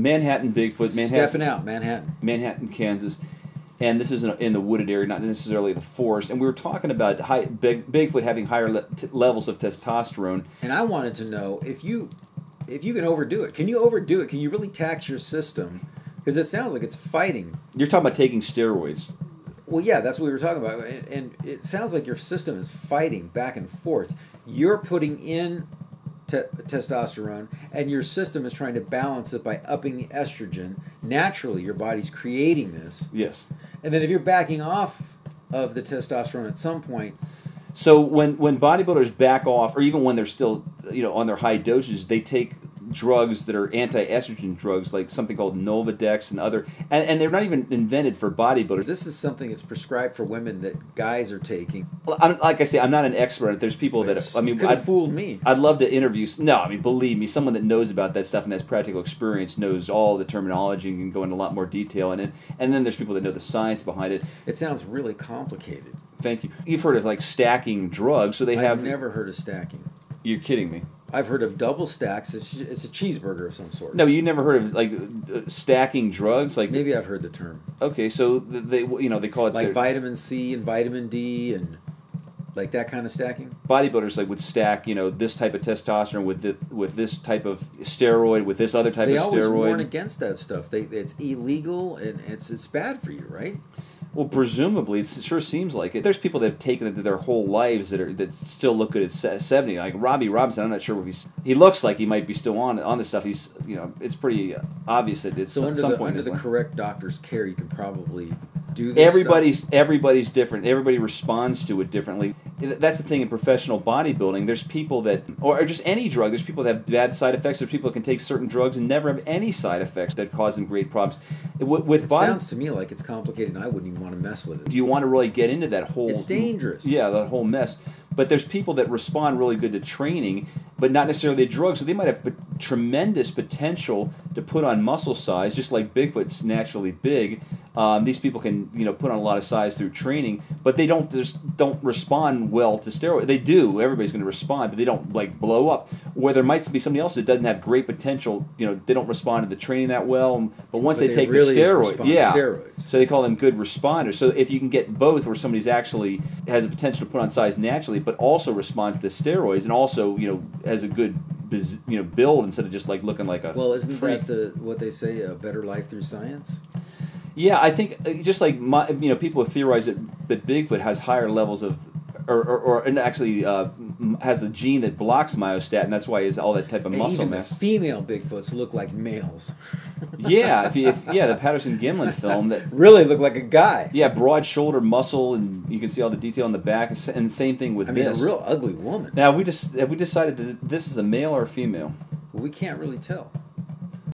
Manhattan Bigfoot, Stepping out, Manhattan. Manhattan, Kansas. And this is in the wooded area, not necessarily the forest. And we were talking about Bigfoot having higher levels of testosterone. And I wanted to know if you can overdo it. Can you overdo it? Can you really tax your system? Because it sounds like it's fighting. You're talking about taking steroids. Well, yeah, that's what we were talking about. And it sounds like your system is fighting back and forth. You're putting in testosterone, and your system is trying to balance it by upping the estrogen. Naturally, your body's creating this. Yes. And then if you're backing off of the testosterone at some point... So when bodybuilders back off, or even when they're still on their high doses, they take drugs that are anti-estrogen drugs, like something called Novadex and other, and they're not even invented for bodybuilders. This is something that's prescribed for women that guys are taking. Like I say, I'm not an expert. There's people that could have fooled me. I'd love to interview. No, I mean, believe me, someone that knows about that stuff and has practical experience knows all the terminology and can go into a lot more detail. And then there's people that know the science behind it. It sounds really complicated. Thank you. You've heard of like stacking drugs, so I've never heard of stacking. You're kidding me. I've heard of double stacks. It's a cheeseburger of some sort. No, you never heard of like stacking drugs, like maybe I've heard the term. Okay, so they call it like vitamin C and vitamin D and like that kind of stacking. Bodybuilders would stack this type of testosterone with this type of steroid with this other type of steroid. They always warn against that stuff. It's illegal and it's bad for you, right? Well, presumably, it sure seems like it. There's people that have taken it their whole lives that still look good at 70. Like Robbie Robinson, I'm not sure if he looks like he might be still on this stuff. He's it's pretty obvious that it's so some point under the correct doctor's care, you can probably do this. Everybody's different. Everybody responds to it differently. That's the thing in professional bodybuilding. There's people that, or just any drug. There's people that have bad side effects. There's people that can take certain drugs and never have any side effects that cause them great problems. It sounds to me like it's complicated, and I wouldn't even want to mess with it. Do you want to really get into that whole? It's dangerous. Yeah, that whole mess. But there's people that respond really good to training, but not necessarily to drugs. So they might have tremendous potential to put on muscle size, just like Bigfoot's naturally big. These people can put on a lot of size through training, but they don't respond well to steroids. They do. Everybody's going to respond, but they don't like blow up. Where there might be somebody else that doesn't have great potential. They don't respond to the training that well. But once they take really the steroid, steroids. So they call them good responders. So if you can get both, where somebody's actually has a potential to put on size naturally, but also respond to the steroids, and also has a good build instead of just like looking like a isn't freak. that what they say, a better life through science? Yeah, I think just like people have theorized that Bigfoot has higher levels of, and actually has a gene that blocks myostatin, and that's why he has all that type of muscle even mass. The female Bigfoots look like males. Yeah, the Patterson-Gimlin film that really look like a guy. Yeah, broad shoulder muscle, and you can see all the detail in the back. And same thing with this. A real ugly woman. Now, have we decided that this is a male or a female? Well, we can't really tell.